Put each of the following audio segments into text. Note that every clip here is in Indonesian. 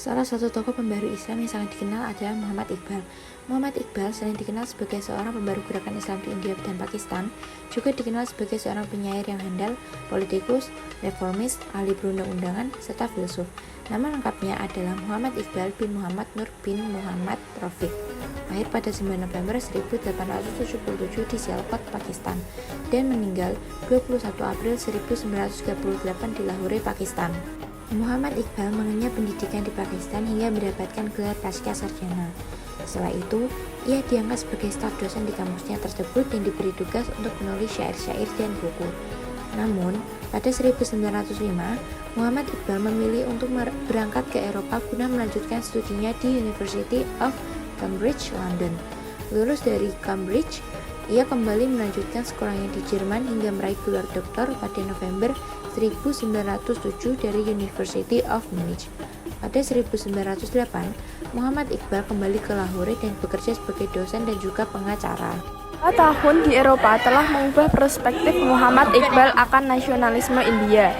Salah satu tokoh pembaru Islam yang sangat dikenal adalah Muhammad Iqbal. Muhammad Iqbal selain dikenal sebagai seorang pembaru gerakan Islam di India dan Pakistan, juga dikenal sebagai seorang penyair yang handal, politikus, reformis, ahli perundang-undangan, serta filsuf. Nama lengkapnya adalah Muhammad Iqbal bin Muhammad Nur bin Muhammad Rafiq. Lahir pada 9 November 1877 di Sialkot, Pakistan, dan meninggal 21 April 1938 di Lahore, Pakistan. Muhammad Iqbal mengenyam pendidikan di Pakistan hingga mendapatkan gelar pasca sarjana. Setelah itu, ia diangkat sebagai staf dosen di kampusnya tersebut dan diberi tugas untuk menulis syair-syair dan buku. Namun, pada 1905, Muhammad Iqbal memilih untuk berangkat ke Eropa guna melanjutkan studinya di University of Cambridge, London. Lulus dari Cambridge, ia kembali melanjutkan sekolahnya di Jerman hingga meraih gelar doktor pada November 1907 dari University of Munich. Pada 1908, Muhammad Iqbal kembali ke Lahore dan bekerja sebagai dosen dan juga pengacara. Tahun di Eropa telah mengubah perspektif Muhammad Iqbal akan nasionalisme India.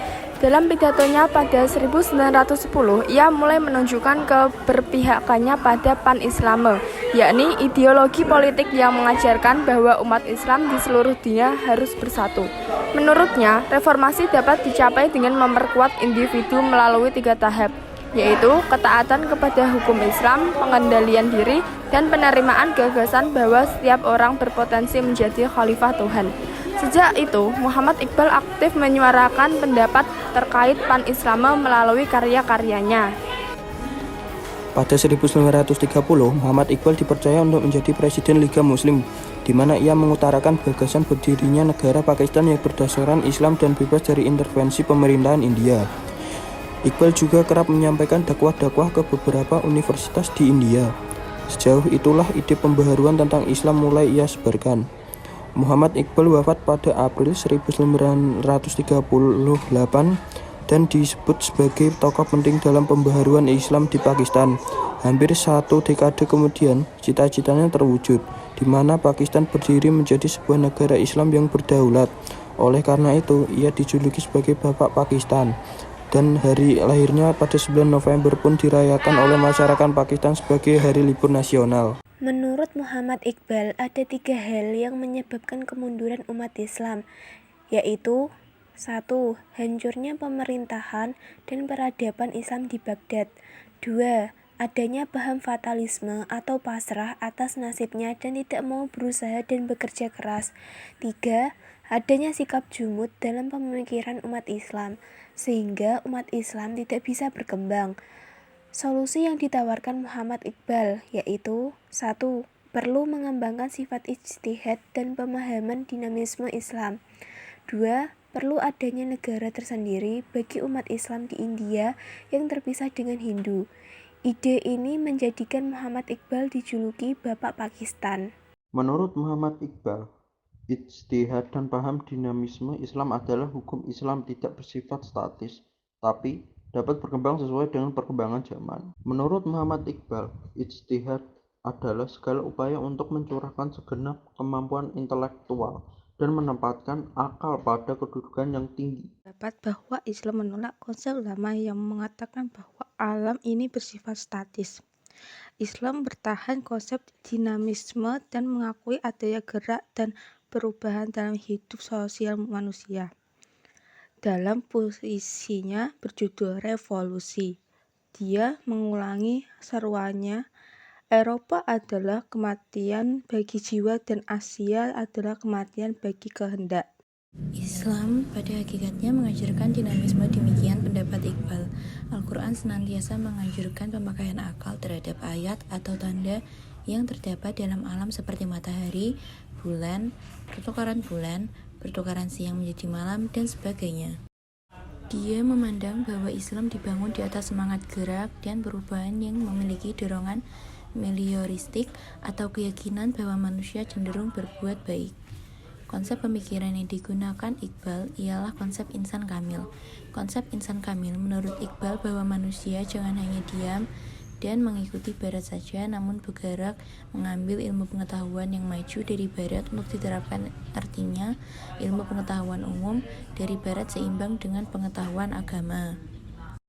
Dalam pidatonya pada 1910, ia mulai menunjukkan keberpihakannya pada pan-Islame, yakni ideologi politik yang mengajarkan bahwa umat Islam di seluruh dunia harus bersatu. Menurutnya, reformasi dapat dicapai dengan memperkuat individu melalui 3 tahap, yaitu ketaatan kepada hukum Islam, pengendalian diri, dan penerimaan gagasan bahwa setiap orang berpotensi menjadi khalifah Tuhan. Sejak itu, Muhammad Iqbal aktif menyuarakan pendapat terkait pan-Islame melalui karya-karyanya. Pada 1930, Muhammad Iqbal dipercaya untuk menjadi Presiden Liga Muslim, di mana ia mengutarakan gagasan berdirinya negara Pakistan yang berdasarkan Islam dan bebas dari intervensi pemerintahan India. Iqbal juga kerap menyampaikan dakwah-dakwah ke beberapa universitas di India. Sejauh itulah ide pembaharuan tentang Islam mulai ia sebarkan. Muhammad Iqbal wafat pada April 1938 dan disebut sebagai tokoh penting dalam pembaharuan Islam di Pakistan. Hampir 1 dekade kemudian, cita-citanya terwujud, di mana Pakistan berdiri menjadi sebuah negara Islam yang berdaulat. Oleh karena itu, ia dijuluki sebagai Bapak Pakistan. Dan hari lahirnya pada 9 November pun dirayakan oleh masyarakat Pakistan sebagai hari libur nasional. Menurut Muhammad Iqbal, ada 3 hal yang menyebabkan kemunduran umat Islam, yaitu 1. Hancurnya pemerintahan dan peradaban Islam di Baghdad. 2. Adanya paham fatalisme atau pasrah atas nasibnya dan tidak mau berusaha dan bekerja keras. 3. Adanya sikap jumud dalam pemikiran umat Islam, sehingga umat Islam tidak bisa berkembang. Solusi yang ditawarkan Muhammad Iqbal yaitu 1. Perlu mengembangkan sifat ijtihad dan pemahaman dinamisme Islam. 2. Perlu adanya negara tersendiri bagi umat Islam di India yang terpisah dengan Hindu. Ide ini menjadikan Muhammad Iqbal dijuluki Bapak Pakistan. Menurut Muhammad Iqbal, ijtihad dan paham dinamisme Islam adalah hukum Islam tidak bersifat statis, tapi dapat berkembang sesuai dengan perkembangan zaman. Menurut Muhammad Iqbal, ijtihad adalah segala upaya untuk mencurahkan segenap kemampuan intelektual dan menempatkan akal pada kedudukan yang tinggi. Dapat bahwa Islam menolak konsep lama yang mengatakan bahwa alam ini bersifat statis. Islam bertahan konsep dinamisme dan mengakui adanya gerak dan perubahan dalam hidup sosial manusia. Dalam puisinya berjudul Revolusi, dia mengulangi seruannya, Eropa adalah kematian bagi jiwa dan Asia adalah kematian bagi kehendak. Islam pada hakikatnya mengajarkan dinamisme, demikian pendapat Iqbal. Al-Quran senantiasa menganjurkan pemakaian akal terhadap ayat atau tanda yang terdapat dalam alam seperti matahari, bulan, pertukaran siang menjadi malam, dan sebagainya. Dia memandang bahwa Islam dibangun di atas semangat gerak dan perubahan yang memiliki dorongan melioristik atau keyakinan bahwa manusia cenderung berbuat baik. Konsep pemikiran yang digunakan Iqbal ialah konsep insan kamil. Konsep insan kamil menurut Iqbal bahwa manusia jangan hanya diam dan mengikuti barat saja, namun bergerak mengambil ilmu pengetahuan yang maju dari barat untuk diterapkan. Artinya, ilmu pengetahuan umum dari barat seimbang dengan pengetahuan agama.